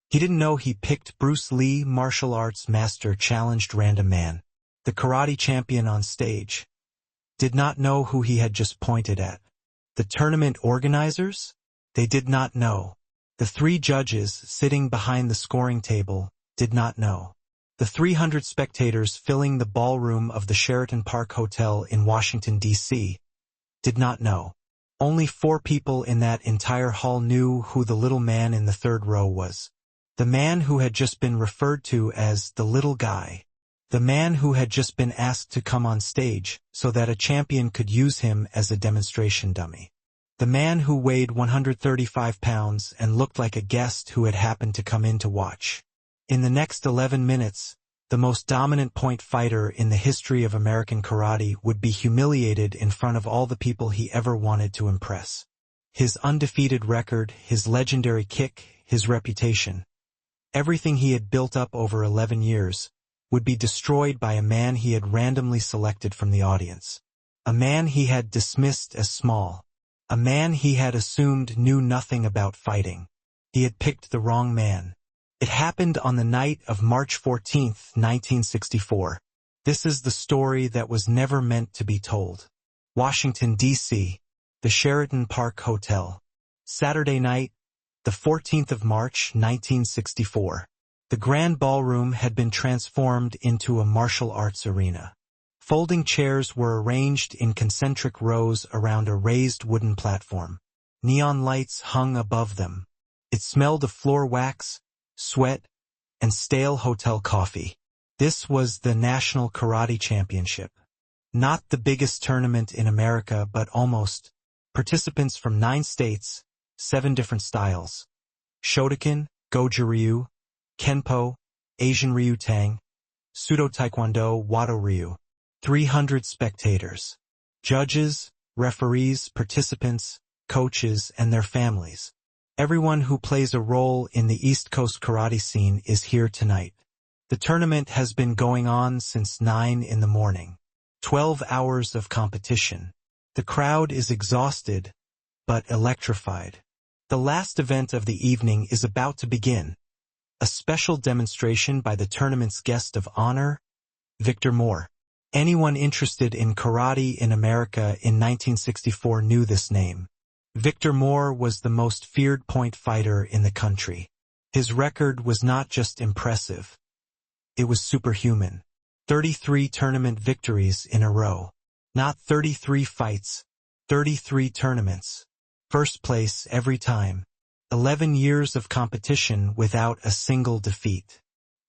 He didn't know he picked Bruce Lee, martial arts master challenged random man, the karate champion on stage. Did not know who he had just pointed at. The tournament organizers? They did not know. The 3 judges sitting behind the scoring table did not know. The 300 spectators filling the ballroom of the Sheraton Park Hotel in Washington, D.C. did not know. Only 4 people in that entire hall knew who the little man in the 3rd row was. The man who had just been referred to as the little guy. The man who had just been asked to come on stage so that a champion could use him as a demonstration dummy. The man who weighed 135 pounds and looked like a guest who had happened to come in to watch. In the next 11 minutes, the most dominant point fighter in the history of American karate would be humiliated in front of all the people he ever wanted to impress. His undefeated record, his legendary kick, his reputation, everything he had built up over 11 years, would be destroyed by a man he had randomly selected from the audience. A man he had dismissed as small. A man he had assumed knew nothing about fighting. He had picked the wrong man. It happened on the night of March 14, 1964. This is the story that was never meant to be told. Washington, D.C., the Sheraton Park Hotel. Saturday night, the 14th of March, 1964. The grand ballroom had been transformed into a martial arts arena. Folding chairs were arranged in concentric rows around a raised wooden platform. Neon lights hung above them. It smelled of floor wax, sweat, and stale hotel coffee. This was the National Karate Championship. Not the biggest tournament in America, but almost. Participants from 9 states, 7 different styles. Shotokan, Goju-Ryu, Kenpo, Asian Ryu Tang, Sudo Taekwondo, Wado Ryu. 300 spectators. Judges, referees, participants, coaches, and their families. Everyone who plays a role in the East Coast karate scene is here tonight. The tournament has been going on since 9 in the morning. 12 hours of competition. The crowd is exhausted, but electrified. The last event of the evening is about to begin. A special demonstration by the tournament's guest of honor, Victor Moore. Anyone interested in karate in America in 1964 knew this name. Victor Moore was the most feared point fighter in the country. His record was not just impressive. It was superhuman. 33 tournament victories in a row. Not 33 fights, 33 tournaments. First place every time. 11 years of competition without a single defeat.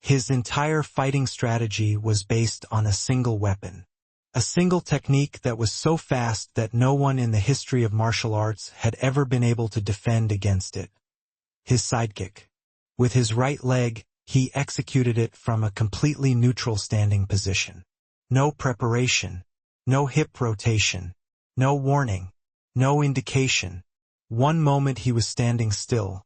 His entire fighting strategy was based on a single weapon. A single technique that was so fast that no one in the history of martial arts had ever been able to defend against it. His sidekick. With his right leg, he executed it from a completely neutral standing position. No preparation. No hip rotation. No warning. No indication. One moment he was standing still.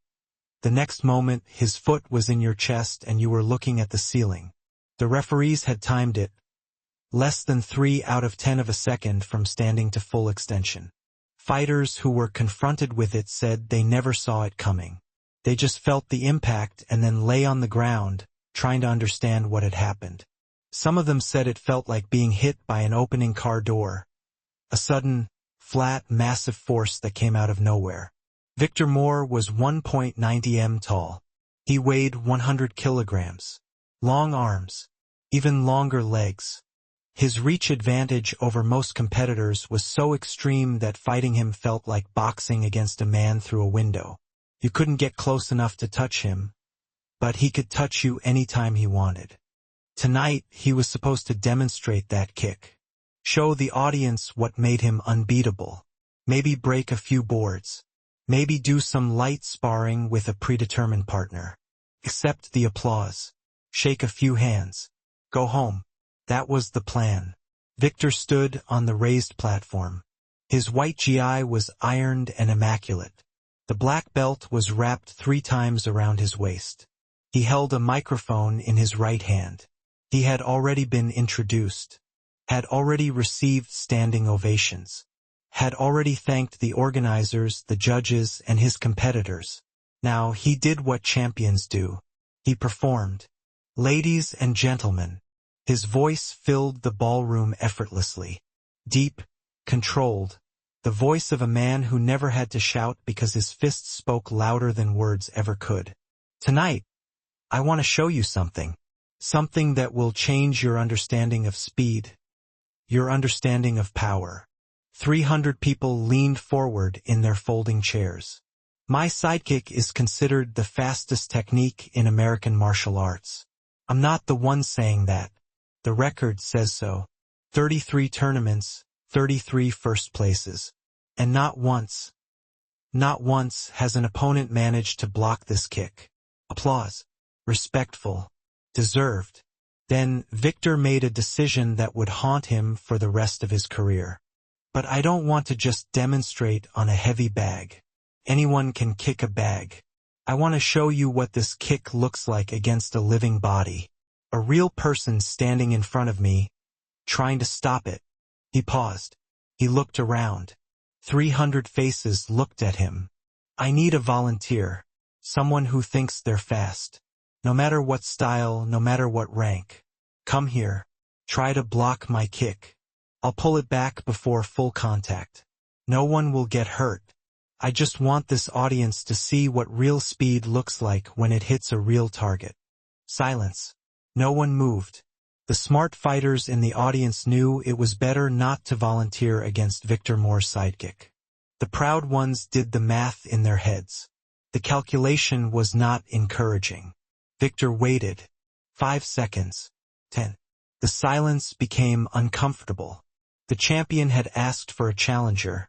The next moment his foot was in your chest and you were looking at the ceiling. The referees had timed it. Less than 3 out of 10 of a second from standing to full extension. Fighters who were confronted with it said they never saw it coming. They just felt the impact and then lay on the ground, trying to understand what had happened. Some of them said it felt like being hit by an opening car door. A sudden, flat, massive force that came out of nowhere. Victor Moore was 1.90 m tall. He weighed 100 kilograms. Long arms. Even longer legs. His reach advantage over most competitors was so extreme that fighting him felt like boxing against a man through a window. You couldn't get close enough to touch him, but he could touch you anytime he wanted. Tonight, he was supposed to demonstrate that kick. Show the audience what made him unbeatable. Maybe break a few boards. Maybe do some light sparring with a predetermined partner. Accept the applause. Shake a few hands. Go home. That was the plan. Victor stood on the raised platform. His white GI was ironed and immaculate. The black belt was wrapped 3 times around his waist. He held a microphone in his right hand. He had already been introduced. Had already received standing ovations. Had already thanked the organizers, the judges, and his competitors. Now, he did what champions do. He performed. Ladies and gentlemen, his voice filled the ballroom effortlessly. Deep, controlled. The voice of a man who never had to shout because his fists spoke louder than words ever could. Tonight, I want to show you something. Something that will change your understanding of speed. Your understanding of power. 300 people leaned forward in their folding chairs. My sidekick is considered the fastest technique in American martial arts. I'm not the one saying that. The record says so. 33 tournaments, 33 first places. And not once has an opponent managed to block this kick. Applause. Respectful. Deserved. Then Victor made a decision that would haunt him for the rest of his career. But I don't want to just demonstrate on a heavy bag. Anyone can kick a bag. I want to show you what this kick looks like against a living body. A real person standing in front of me, trying to stop it. He paused. He looked around. 300 faces looked at him. I need a volunteer. Someone who thinks they're fast. No matter what style, no matter what rank. Come here. Try to block my kick. I'll pull it back before full contact. No one will get hurt. I just want this audience to see what real speed looks like when it hits a real target. Silence. No one moved. The smart fighters in the audience knew it was better not to volunteer against Victor Moore's sidekick. The proud ones did the math in their heads. The calculation was not encouraging. Victor waited. 5 seconds. 10. The silence became uncomfortable. The champion had asked for a challenger,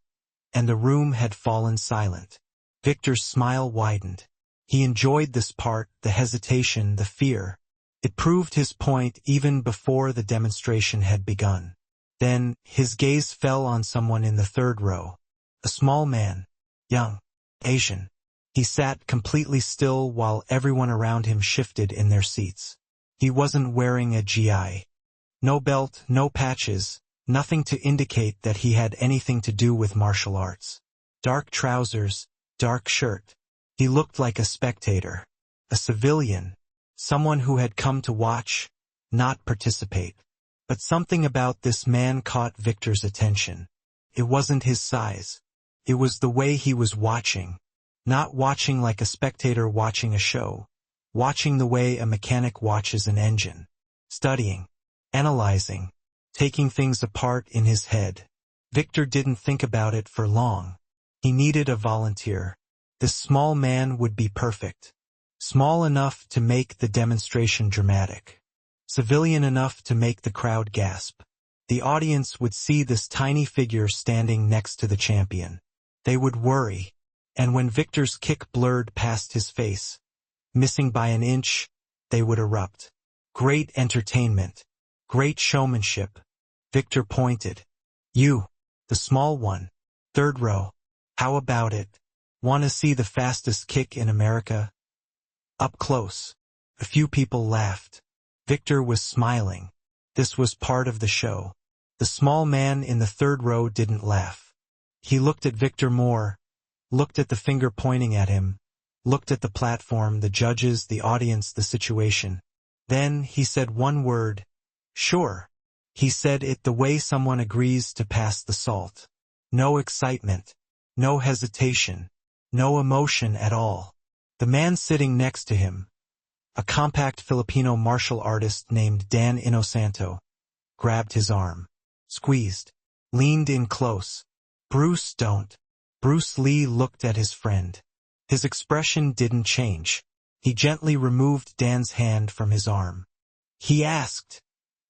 and the room had fallen silent. Victor's smile widened. He enjoyed this part, the hesitation, the fear. It proved his point even before the demonstration had begun. Then, his gaze fell on someone in the third row. A small man. Young. Asian. He sat completely still while everyone around him shifted in their seats. He wasn't wearing a GI. No belt, no patches, nothing to indicate that he had anything to do with martial arts. Dark trousers, dark shirt. He looked like a spectator. A civilian. Someone who had come to watch, not participate. But something about this man caught Victor's attention. It wasn't his size. It was the way he was watching. Not watching like a spectator watching a show. Watching the way a mechanic watches an engine. Studying. Analyzing. Taking things apart in his head. Victor didn't think about it for long. He needed a volunteer. This small man would be perfect. Small enough to make the demonstration dramatic. Civilian enough to make the crowd gasp. The audience would see this tiny figure standing next to the champion. They would worry. And when Victor's kick blurred past his face, missing by an inch, they would erupt. Great entertainment. Great showmanship. Victor pointed. You, the small one. Third row. How about it? Want to see the fastest kick in America? Up close. A few people laughed. Victor was smiling. This was part of the show. The small man in the third row didn't laugh. He looked at Victor Moore, looked at the finger pointing at him, looked at the platform, the judges, the audience, the situation. Then he said one word. Sure. He said it the way someone agrees to pass the salt. No excitement. No hesitation. No emotion at all. The man sitting next to him, a compact Filipino martial artist named Dan Inosanto, grabbed his arm, squeezed, leaned in close. Bruce, don't. Bruce Lee looked at his friend. His expression didn't change. He gently removed Dan's hand from his arm. He asked,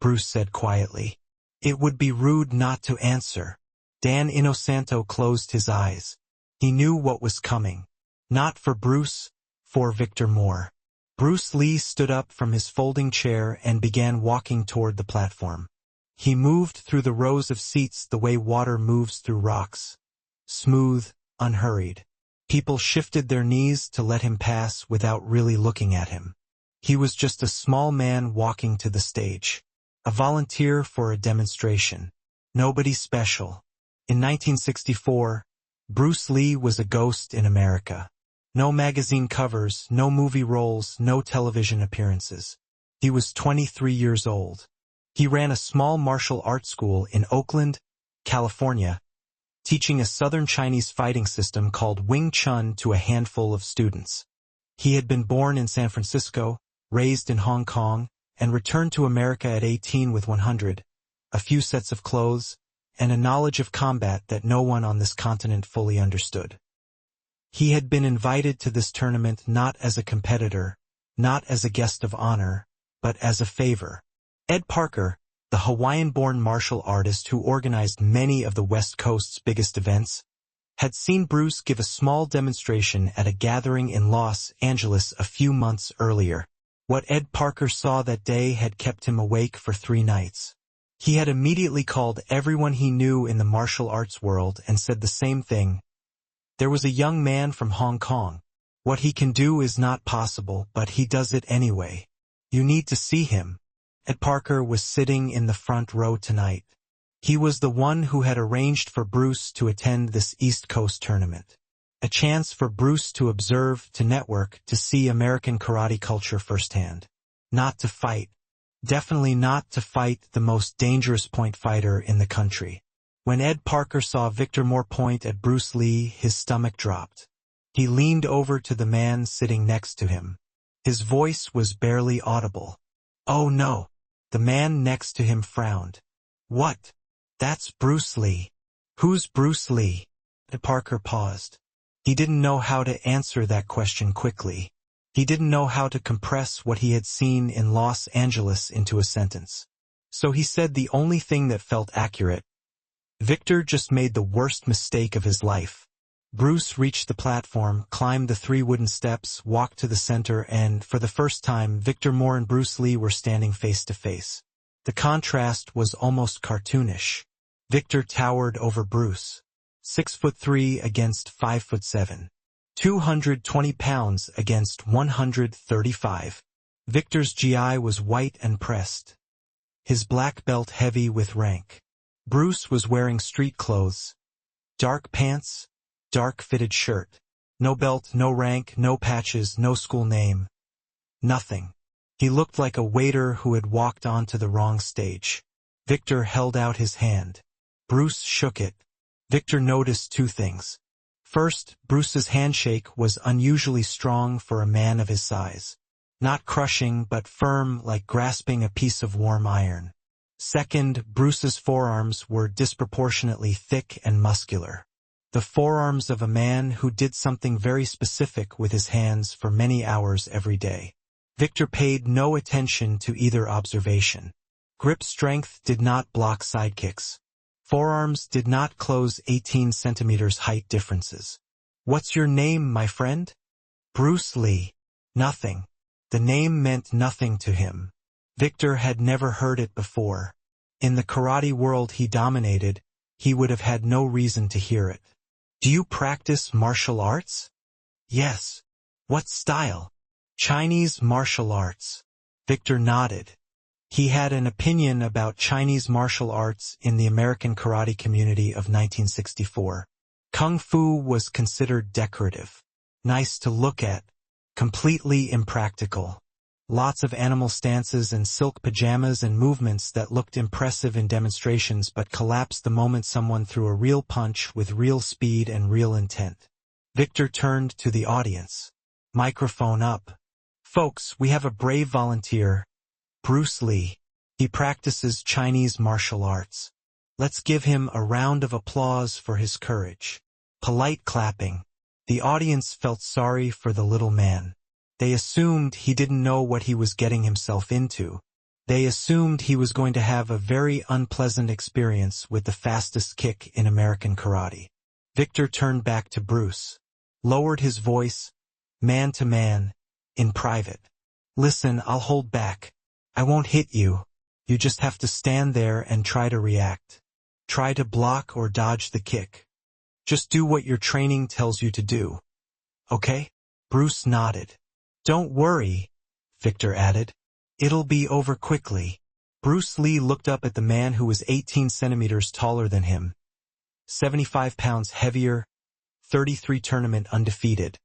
Bruce said quietly. It would be rude not to answer. Dan Inosanto closed his eyes. He knew what was coming. Not for Bruce, for Victor Moore. Bruce Lee stood up from his folding chair and began walking toward the platform. He moved through the rows of seats the way water moves through rocks. Smooth, unhurried. People shifted their knees to let him pass without really looking at him. He was just a small man walking to the stage. A volunteer for a demonstration. Nobody special. In 1964, Bruce Lee was a ghost in America. No magazine covers, no movie roles, no television appearances. He was 23 years old. He ran a small martial arts school in Oakland, California, teaching a Southern Chinese fighting system called Wing Chun to a handful of students. He had been born in San Francisco, raised in Hong Kong, and returned to America at 18 with 100, a few sets of clothes, and a knowledge of combat that no one on this continent fully understood. He had been invited to this tournament not as a competitor, not as a guest of honor, but as a favor. Ed Parker, the Hawaiian-born martial artist who organized many of the West Coast's biggest events, had seen Bruce give a small demonstration at a gathering in Los Angeles a few months earlier. What Ed Parker saw that day had kept him awake for 3 nights. He had immediately called everyone he knew in the martial arts world and said the same thing. There was a young man from Hong Kong. What he can do is not possible, but he does it anyway. You need to see him. Ed Parker was sitting in the front row tonight. He was the one who had arranged for Bruce to attend this East Coast tournament. A chance for Bruce to observe, to network, to see American karate culture firsthand. Not to fight. Definitely not to fight the most dangerous point fighter in the country. When Ed Parker saw Victor Moore point at Bruce Lee, his stomach dropped. He leaned over to the man sitting next to him. His voice was barely audible. "Oh no." The man next to him frowned. "What? That's Bruce Lee." "Who's Bruce Lee?" Ed Parker paused. He didn't know how to answer that question quickly. He didn't know how to compress what he had seen in Los Angeles into a sentence. So he said the only thing that felt accurate. Victor just made the worst mistake of his life. Bruce reached the platform, climbed the 3 wooden steps, walked to the center, and, for the first time, Victor Moore and Bruce Lee were standing face to face. The contrast was almost cartoonish. Victor towered over Bruce. 6'3" against 5'7". 220 pounds against 135. Victor's GI was white and pressed. His black belt heavy with rank. Bruce was wearing street clothes. Dark pants, dark fitted shirt. No belt, no rank, no patches, no school name. Nothing. He looked like a waiter who had walked onto the wrong stage. Victor held out his hand. Bruce shook it. Victor noticed 2 things. First, Bruce's handshake was unusually strong for a man of his size. Not crushing, but firm, like grasping a piece of warm iron. Second, Bruce's forearms were disproportionately thick and muscular. The forearms of a man who did something very specific with his hands for many hours every day. Victor paid no attention to either observation. Grip strength did not block sidekicks. Forearms did not close 18 centimeters height differences. "What's your name, my friend?" "Bruce Lee." Nothing. The name meant nothing to him. Victor had never heard it before. In the karate world he dominated, he would have had no reason to hear it. "Do you practice martial arts?" "Yes." "What style?" "Chinese martial arts." Victor nodded. He had an opinion about Chinese martial arts in the American karate community of 1964. Kung Fu was considered decorative. Nice to look at. Completely impractical. Lots of animal stances and silk pajamas and movements that looked impressive in demonstrations but collapsed the moment someone threw a real punch with real speed and real intent. Victor turned to the audience. Microphone up. "Folks, we have a brave volunteer, Bruce Lee. He practices Chinese martial arts. Let's give him a round of applause for his courage." Polite clapping. The audience felt sorry for the little man. They assumed he didn't know what he was getting himself into. They assumed he was going to have a very unpleasant experience with the fastest kick in American karate. Victor turned back to Bruce. Lowered his voice, man to man, in private. "Listen, I'll hold back. I won't hit you. You just have to stand there and try to react. Try to block or dodge the kick. Just do what your training tells you to do. Okay?" Bruce nodded. "Don't worry," Victor added. "It'll be over quickly." Bruce Lee looked up at the man who was 18 centimeters taller than him. 75 pounds heavier, 33 tournament undefeated.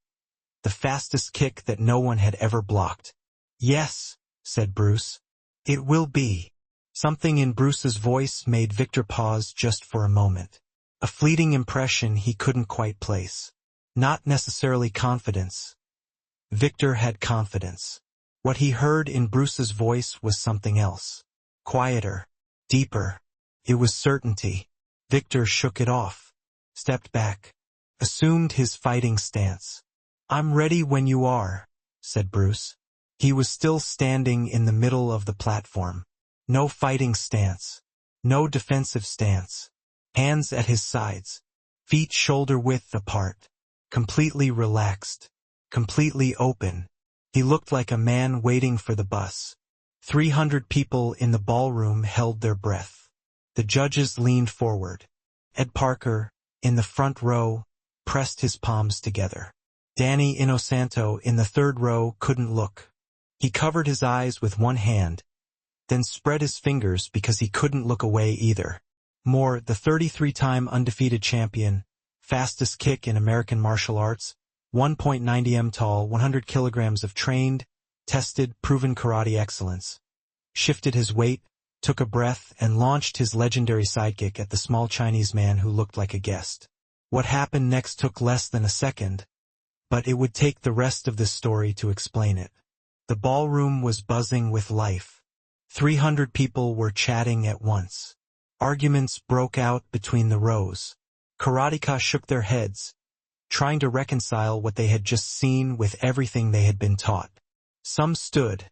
the fastest kick that no one had ever blocked. "Yes," said Bruce. "It will be." Something in Bruce's voice made Victor pause just for a moment. A fleeting impression he couldn't quite place. Not necessarily confidence. Victor had confidence. What he heard in Bruce's voice was something else. Quieter. Deeper. It was certainty. Victor shook it off. Stepped back. Assumed his fighting stance. "I'm ready when you are," said Bruce. He was still standing in the middle of the platform. No fighting stance. No defensive stance. Hands at his sides. Feet shoulder-width apart. Completely relaxed. Completely open. He looked like a man waiting for the bus. 300 people in the ballroom held their breath. The judges leaned forward. Ed Parker, in the front row, pressed his palms together. Danny Inosanto, in the third row, couldn't look. He covered his eyes with one hand, then spread his fingers because he couldn't look away either. Moore, the 33-time undefeated champion, fastest kick in American martial arts, 1.90 m tall, 100 kilograms of trained, tested, proven karate excellence, shifted his weight, took a breath, and launched his legendary sidekick at the small Chinese man who looked like a guest. What happened next took less than a second, but it would take the rest of this story to explain it. The ballroom was buzzing with life. 300 people were chatting at once. Arguments broke out between the rows. Karateka shook their heads, trying to reconcile what they had just seen with everything they had been taught. Some stood.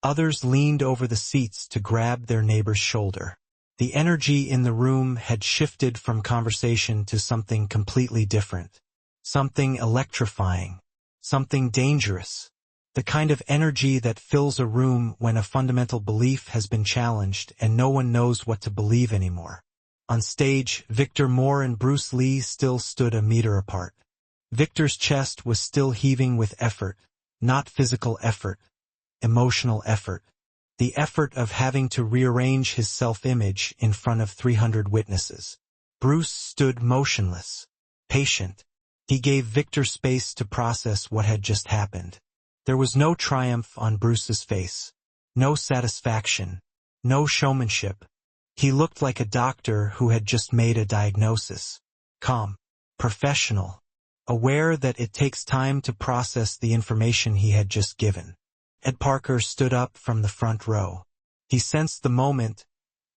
Others leaned over the seats to grab their neighbor's shoulder. The energy in the room had shifted from conversation to something completely different. Something electrifying. Something dangerous. The kind of energy that fills a room when a fundamental belief has been challenged and no one knows what to believe anymore. On stage, Victor Moore and Bruce Lee still stood a meter apart. Victor's chest was still heaving with effort, not physical effort, emotional effort. The effort of having to rearrange his self-image in front of 300 witnesses. Bruce stood motionless, patient. He gave Victor space to process what had just happened. There was no triumph on Bruce's face, no satisfaction, no showmanship. He looked like a doctor who had just made a diagnosis. Calm, professional, aware that it takes time to process the information he had just given. Ed Parker stood up from the front row. He sensed the moment,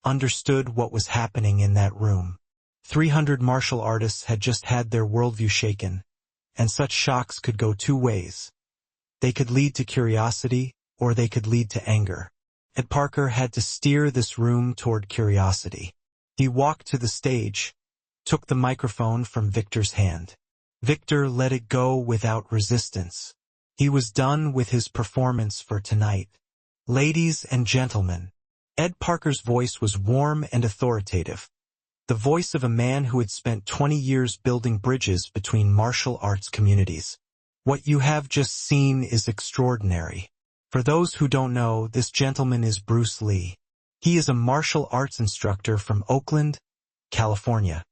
understood what was happening in that room. 300 martial artists had just had their worldview shaken, and such shocks could go two ways. They could lead to curiosity, or they could lead to anger. Ed Parker had to steer this room toward curiosity. He walked to the stage, took the microphone from Victor's hand. Victor let it go without resistance. He was done with his performance for tonight. "Ladies and gentlemen," Ed Parker's voice was warm and authoritative. The voice of a man who had spent 20 years building bridges between martial arts communities. "What you have just seen is extraordinary. For those who don't know, this gentleman is Bruce Lee. He is a martial arts instructor from Oakland, California.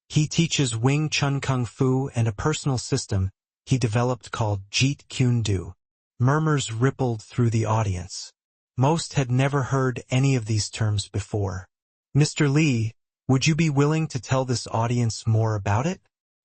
He teaches Wing Chun Kung Fu and a personal system he developed called Jeet Kune Do." Murmurs rippled through the audience. Most had never heard any of these terms before. "Mr. Lee, would you be willing to tell this audience more about it?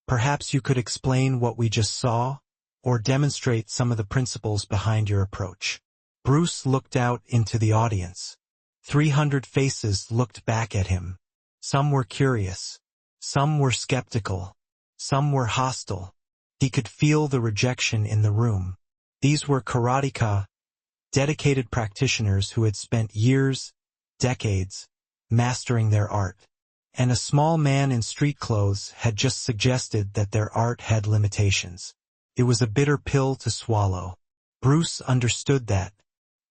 Perhaps you could explain what we just saw, or demonstrate some of the principles behind your approach." Bruce looked out into the audience. 300 faces looked back at him. Some were curious. Some were skeptical. Some were hostile. He could feel the rejection in the room. These were karateka, dedicated practitioners who had spent years, decades, mastering their art. And a small man in street clothes had just suggested that their art had limitations. It was a bitter pill to swallow. Bruce understood that.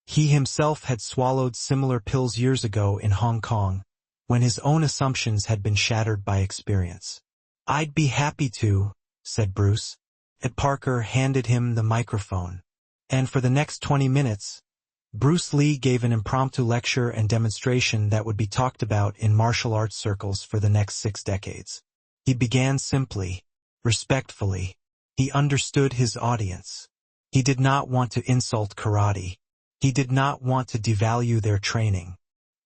He himself had swallowed similar pills years ago in Hong Kong, when his own assumptions had been shattered by experience. "I'd be happy to," said Bruce. Ed Parker handed him the microphone. And for the next 20 minutes, Bruce Lee gave an impromptu lecture and demonstration that would be talked about in martial arts circles for the next 6 decades. He began simply, respectfully. He understood his audience. He did not want to insult karate. He did not want to devalue their training.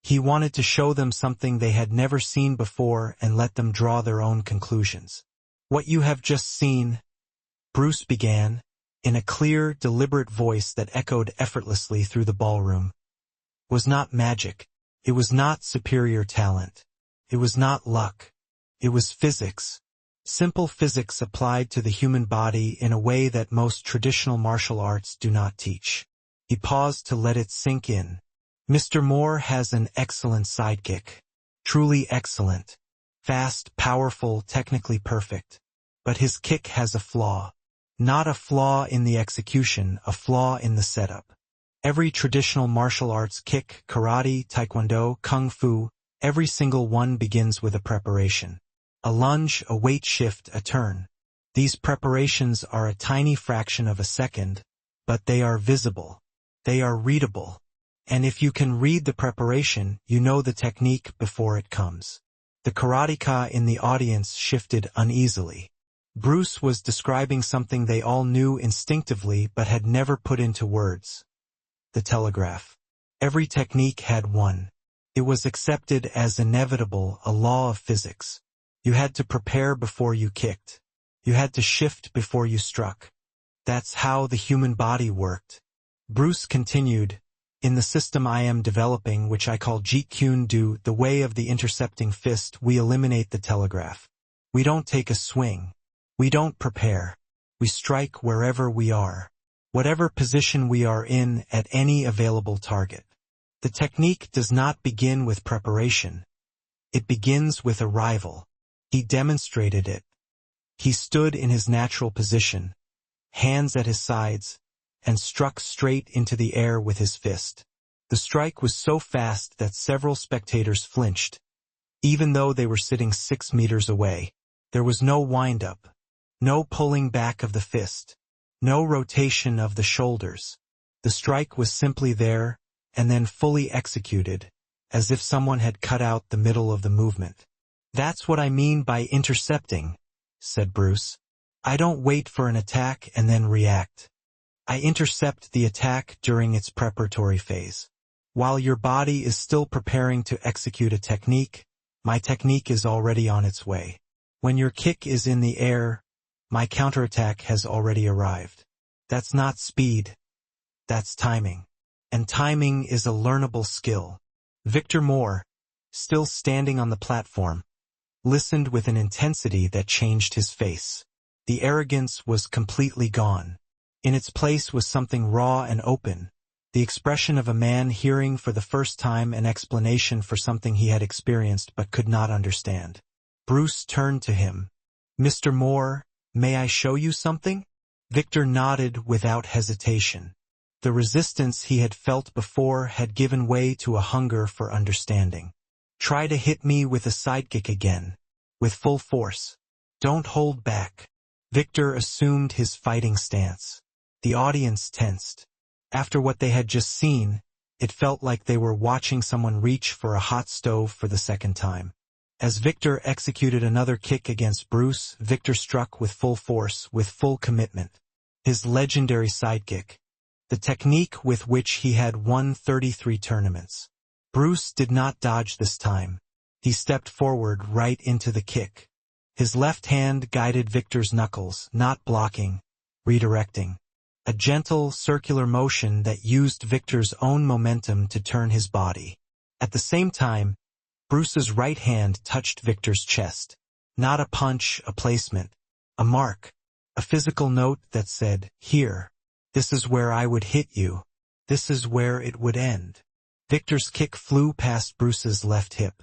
He wanted to show them something they had never seen before and let them draw their own conclusions. What you have just seen, Bruce began, in a clear, deliberate voice that echoed effortlessly through the ballroom, was not magic. It was not superior talent. It was not luck. It was physics. Simple physics applied to the human body in a way that most traditional martial arts do not teach. He paused to let it sink in. Mr. Moore has an excellent sidekick. Truly excellent. Fast, powerful, technically perfect. But his kick has a flaw. Not a flaw in the execution, a flaw in the setup. Every traditional martial arts kick, karate, taekwondo, kung fu, every single one begins with a preparation. A lunge, a weight shift, a turn. These preparations are a tiny fraction of a second, but they are visible. They are readable. And if you can read the preparation, you know the technique before it comes. The karateka in the audience shifted uneasily. Bruce was describing something they all knew instinctively but had never put into words. The telegraph. Every technique had one. It was accepted as inevitable, a law of physics. You had to prepare before you kicked. You had to shift before you struck. That's how the human body worked. Bruce continued, in the system I am developing, which I call Jeet Kune Do, the way of the intercepting fist, we eliminate the telegraph. We don't take a swing. We don't prepare. We strike wherever we are. Whatever position we are in at any available target. The technique does not begin with preparation. It begins with arrival. He demonstrated it. He stood in his natural position, hands at his sides, and struck straight into the air with his fist. The strike was so fast that several spectators flinched. Even though they were sitting 6 meters away, there was no wind-up, no pulling back of the fist, no rotation of the shoulders. The strike was simply there, and then fully executed, as if someone had cut out the middle of the movement. That's what I mean by intercepting, said Bruce. I don't wait for an attack and then react. I intercept the attack during its preparatory phase. While your body is still preparing to execute a technique, my technique is already on its way. When your kick is in the air, my counterattack has already arrived. That's not speed. That's timing. And timing is a learnable skill. Victor Moore, still standing on the platform, listened with an intensity that changed his face. The arrogance was completely gone. In its place was something raw and open, the expression of a man hearing for the first time an explanation for something he had experienced but could not understand. Bruce turned to him. Mr. Moore, may I show you something? Victor nodded without hesitation. The resistance he had felt before had given way to a hunger for understanding. Try to hit me with a sidekick again, with full force. Don't hold back. Victor assumed his fighting stance. The audience tensed. After what they had just seen, it felt like they were watching someone reach for a hot stove for the second time. As Victor executed another kick against Bruce, Victor struck with full force, with full commitment. His legendary sidekick, the technique with which he had won 33 tournaments. Bruce did not dodge this time. He stepped forward right into the kick. His left hand guided Victor's knuckles, not blocking, redirecting. A gentle, circular motion that used Victor's own momentum to turn his body. At the same time, Bruce's right hand touched Victor's chest. Not a punch, a placement, a mark, a physical note that said, here. This is where I would hit you. This is where it would end. Victor's kick flew past Bruce's left hip.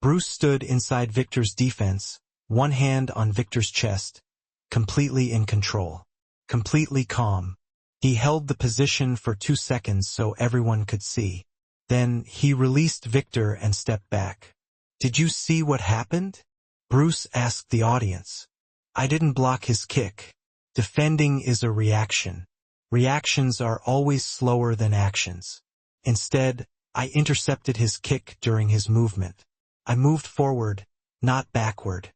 Bruce stood inside Victor's defense, one hand on Victor's chest, completely in control, completely calm. He held the position for 2 seconds so everyone could see. Then he released Victor and stepped back. Did you see what happened? Bruce asked the audience. I didn't block his kick. Defending is a reaction. Reactions are always slower than actions. Instead, I intercepted his kick during his movement. I moved forward, not backward.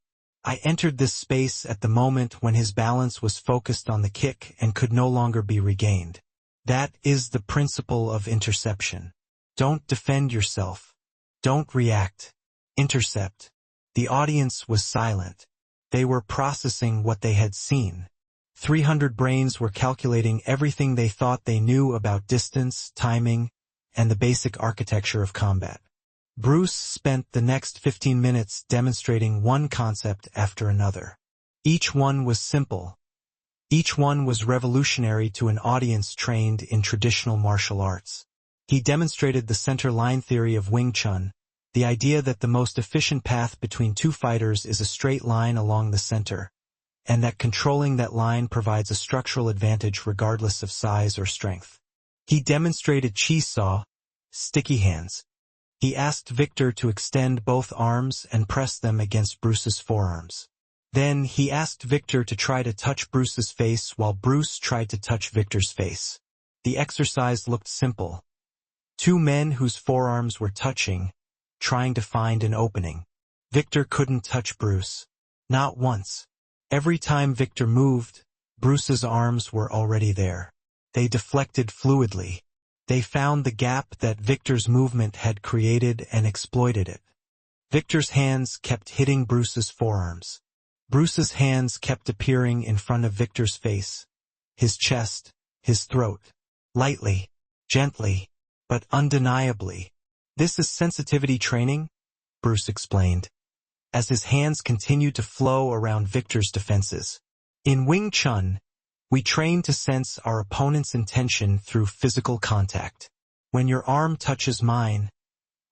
I entered this space at the moment when his balance was focused on the kick and could no longer be regained. That is the principle of interception. Don't defend yourself. Don't react. Intercept. The audience was silent. They were processing what they had seen. 300 brains were calculating everything they thought they knew about distance, timing, and the basic architecture of combat. Bruce spent the next 15 minutes demonstrating one concept after another. Each one was simple. Each one was revolutionary to an audience trained in traditional martial arts. He demonstrated the center line theory of Wing Chun, the idea that the most efficient path between two fighters is a straight line along the center, and that controlling that line provides a structural advantage regardless of size or strength. He demonstrated Chi Saw, sticky hands. He asked Victor to extend both arms and press them against Bruce's forearms. Then he asked Victor to try to touch Bruce's face while Bruce tried to touch Victor's face. The exercise looked simple. Two men whose forearms were touching, trying to find an opening. Victor couldn't touch Bruce. Not once. Every time Victor moved, Bruce's arms were already there. They deflected fluidly. They found the gap that Victor's movement had created and exploited it. Victor's hands kept hitting Bruce's forearms. Bruce's hands kept appearing in front of Victor's face, his chest, his throat. Lightly, gently, but undeniably. This is sensitivity training, Bruce explained, as his hands continued to flow around Victor's defenses. In Wing Chun, we train to sense our opponent's intention through physical contact. When your arm touches mine,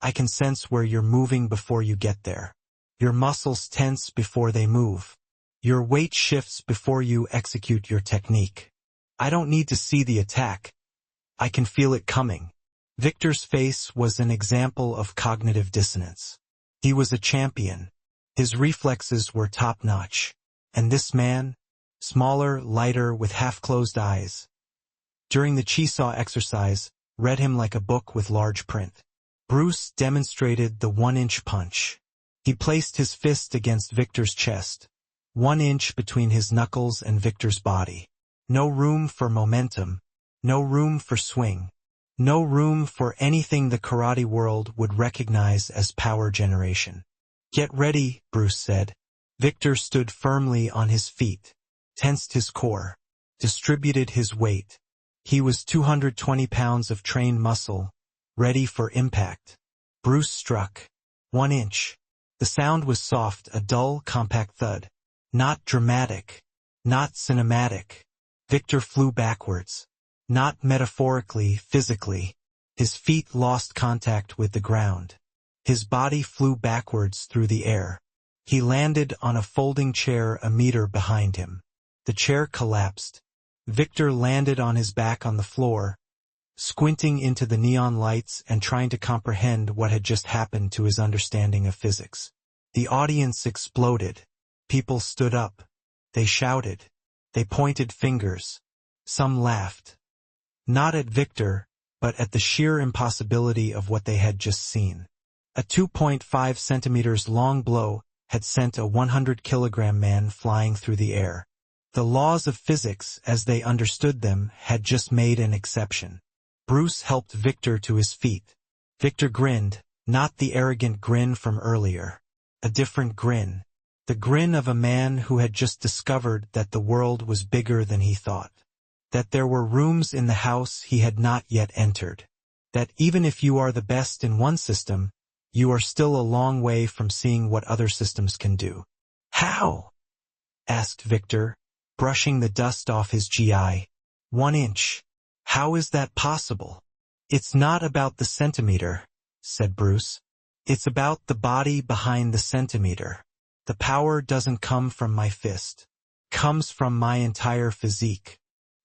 I can sense where you're moving before you get there. Your muscles tense before they move. Your weight shifts before you execute your technique. I don't need to see the attack. I can feel it coming. Victor's face was an example of cognitive dissonance. He was a champion. His reflexes were top-notch. And this man, smaller, lighter, with half-closed eyes, during the Chi Saw exercise, read him like a book with large print. Bruce demonstrated the 1-inch punch. He placed his fist against Victor's chest, 1 inch between his knuckles and Victor's body. No room for momentum, no room for swing, no room for anything the karate world would recognize as power generation. Get ready, Bruce said. Victor stood firmly on his feet, tensed his core, distributed his weight. He was 220 pounds of trained muscle, ready for impact. Bruce struck. 1 inch. The sound was soft, a dull, compact thud. Not dramatic. Not cinematic. Victor flew backwards. Not metaphorically, physically. His feet lost contact with the ground. His body flew backwards through the air. He landed on a folding chair a meter behind him. The chair collapsed. Victor landed on his back on the floor, squinting into the neon lights and trying to comprehend what had just happened to his understanding of physics. The audience exploded. People stood up. They shouted. They pointed fingers. Some laughed. Not at Victor, but at the sheer impossibility of what they had just seen. A 2.5 centimeters long blow had sent a 100-kilogram man flying through the air. The laws of physics, as they understood them, had just made an exception. Bruce helped Victor to his feet. Victor grinned, not the arrogant grin from earlier. A different grin. The grin of a man who had just discovered that the world was bigger than he thought. That there were rooms in the house he had not yet entered. That even if you are the best in one system, you are still a long way from seeing what other systems can do. How? Asked Victor, brushing the dust off his GI. 1 inch. How is that possible? It's not about the centimeter, said Bruce. It's about the body behind the centimeter. The power doesn't come from my fist. Comes from my entire physique.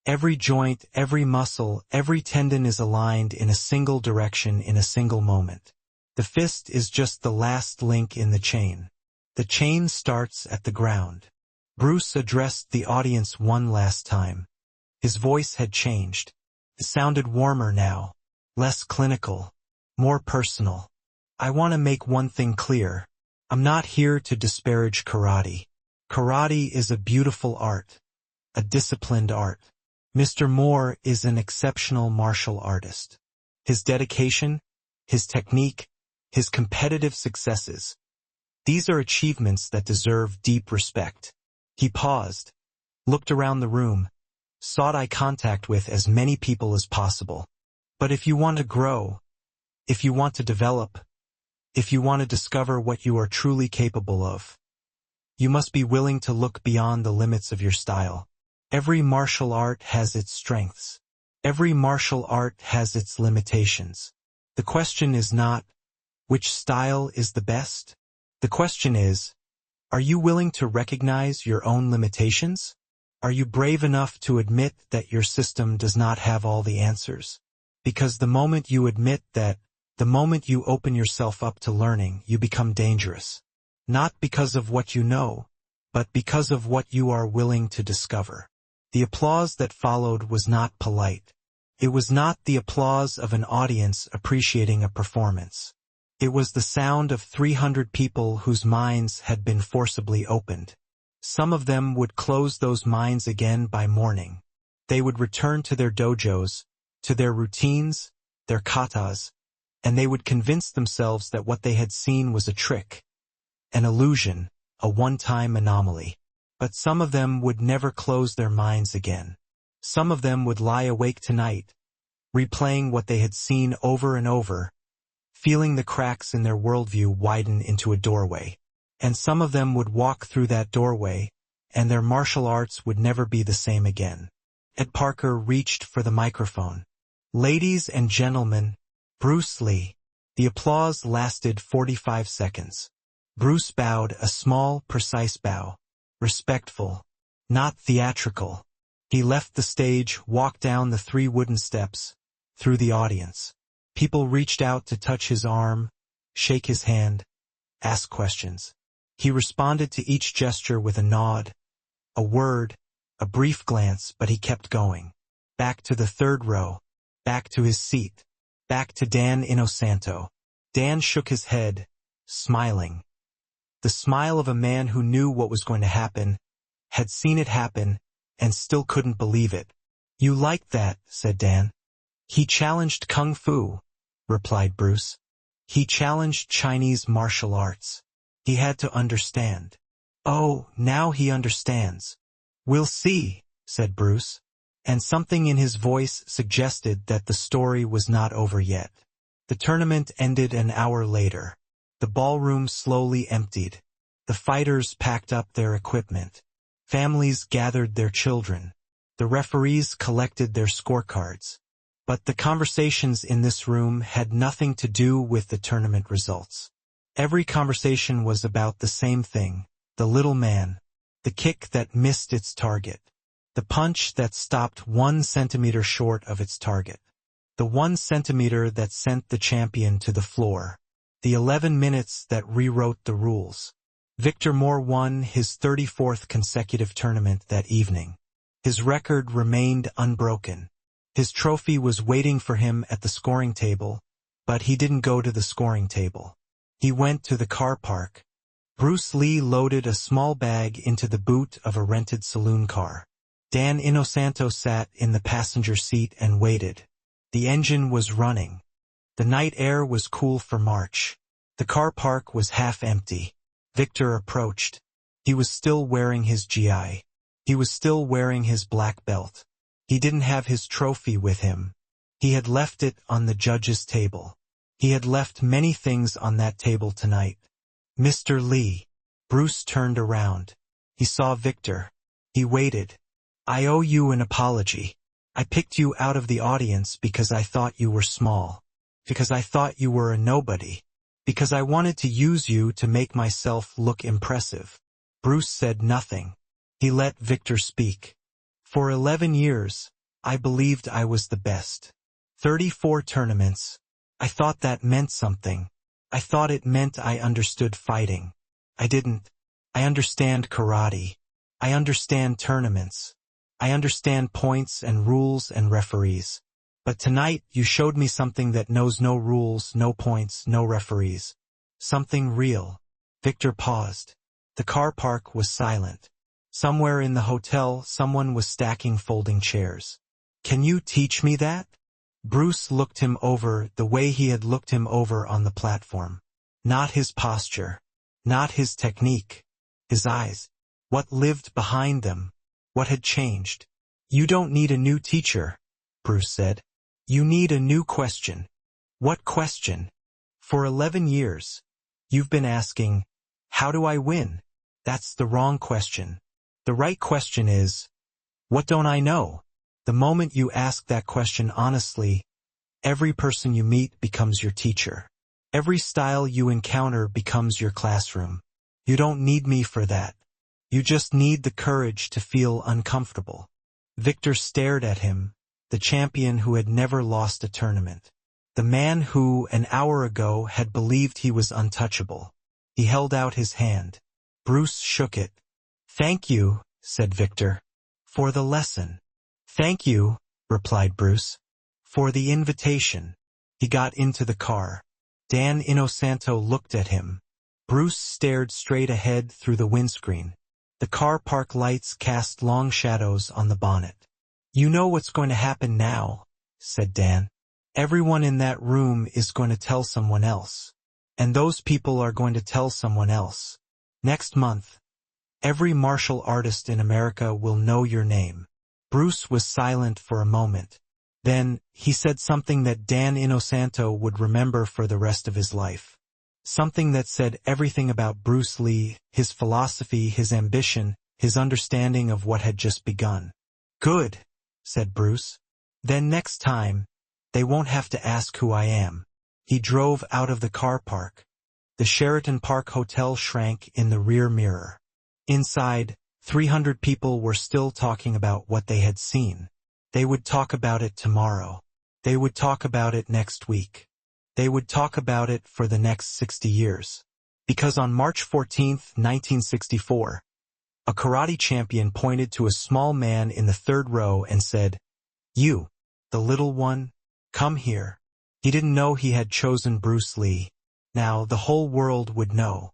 Every joint, every muscle, every tendon is aligned in a single direction in a single moment. The fist is just the last link in the chain. The chain starts at the ground. Bruce addressed the audience one last time. His voice had changed. It sounded warmer now, less clinical, more personal. I want to make one thing clear. I'm not here to disparage karate. Karate is a beautiful art, a disciplined art. Mr. Moore is an exceptional martial artist. His dedication, his technique, his competitive successes. These are achievements that deserve deep respect. He paused, looked around the room, sought eye contact with as many people as possible. But if you want to grow, if you want to develop, if you want to discover what you are truly capable of, you must be willing to look beyond the limits of your style. Every martial art has its strengths. Every martial art has its limitations. The question is not, which style is the best? The question is, are you willing to recognize your own limitations? Are you brave enough to admit that your system does not have all the answers? Because the moment you admit that, the moment you open yourself up to learning, you become dangerous. Not because of what you know, but because of what you are willing to discover. The applause that followed was not polite. It was not the applause of an audience appreciating a performance. It was the sound of 300 people whose minds had been forcibly opened. Some of them would close those minds again by morning. They would return to their dojos, to their routines, their katas, and they would convince themselves that what they had seen was a trick, an illusion, a one-time anomaly. But some of them would never close their minds again. Some of them would lie awake tonight, replaying what they had seen over and over, feeling the cracks in their worldview widen into a doorway. And some of them would walk through that doorway, and their martial arts would never be the same again. Ed Parker reached for the microphone. Ladies and gentlemen, Bruce Lee. The applause lasted 45 seconds. Bruce bowed a small, precise bow. Respectful, not theatrical. He left the stage, walked down the 3 wooden steps, through the audience. People reached out to touch his arm, shake his hand, ask questions. He responded to each gesture with a nod, a word, a brief glance, but he kept going. Back to the 3rd row, back to his seat, back to Dan Inosanto. Dan shook his head, smiling. The smile of a man who knew what was going to happen, had seen it happen, and still couldn't believe it. You liked that, said Dan. He challenged Kung Fu, replied Bruce. He challenged Chinese martial arts. He had to understand. Oh, now he understands. We'll see, said Bruce, and something in his voice suggested that the story was not over yet. The tournament ended an hour later. The ballroom slowly emptied. The fighters packed up their equipment. Families gathered their children. The referees collected their scorecards. But the conversations in this room had nothing to do with the tournament results. Every conversation was about the same thing, the little man, the kick that missed its target, the punch that stopped 1 centimeter short of its target, the 1 centimeter that sent the champion to the floor, the 11 minutes that rewrote the rules. Victor Moore won his 34th consecutive tournament that evening. His record remained unbroken. His trophy was waiting for him at the scoring table, but he didn't go to the scoring table. He went to the car park. Bruce Lee loaded a small bag into the boot of a rented saloon car. Dan Inosanto sat in the passenger seat and waited. The engine was running. The night air was cool for March. The car park was half empty. Victor approached. He was still wearing his GI. He was still wearing his black belt. He didn't have his trophy with him. He had left it on the judge's table. He had left many things on that table tonight. Mr. Lee. Bruce turned around. He saw Victor. He waited. I owe you an apology. I picked you out of the audience because I thought you were small. Because I thought you were a nobody. Because I wanted to use you to make myself look impressive. Bruce said nothing. He let Victor speak. For 11 years, I believed I was the best. 34 tournaments. I thought that meant something. I thought it meant I understood fighting. I didn't. I understand karate. I understand tournaments. I understand points and rules and referees. But tonight you showed me something that knows no rules, no points, no referees. Something real. Victor paused. The car park was silent. Somewhere in the hotel, someone was stacking folding chairs. "Can you teach me that?" Bruce looked him over the way he had looked him over on the platform. Not his posture. Not his technique. His eyes. What lived behind them? What had changed? "You don't need a new teacher," Bruce said. "You need a new question." "What question?" "For 11 years. You've been asking, how do I win?" That's the wrong question. The right question is, what don't I know? The moment you ask that question honestly, every person you meet becomes your teacher. Every style you encounter becomes your classroom. You don't need me for that. You just need the courage to feel uncomfortable. Victor stared at him, the champion who had never lost a tournament. The man who, an hour ago, had believed he was untouchable. He held out his hand. Bruce shook it. "Thank you," said Victor, "for the lesson." "Thank you," replied Bruce, "for the invitation." He got into the car. Dan Inosanto looked at him. Bruce stared straight ahead through the windscreen. The car park lights cast long shadows on the bonnet. "You know what's going to happen now," said Dan. "Everyone in that room is going to tell someone else. And those people are going to tell someone else. Next month, every martial artist in America will know your name." Bruce was silent for a moment. Then, he said something that Dan Inosanto would remember for the rest of his life. Something that said everything about Bruce Lee, his philosophy, his ambition, his understanding of what had just begun. "Good," said Bruce. "Then next time, they won't have to ask who I am." He drove out of the car park. The Sheraton Park Hotel shrank in the rear mirror. Inside, 300 people were still talking about what they had seen. They would talk about it tomorrow. They would talk about it next week. They would talk about it for the next 60 years. Because on March 14, 1964, a karate champion pointed to a small man in the third row and said, "You, the little one, come here." He didn't know he had chosen Bruce Lee. Now the whole world would know.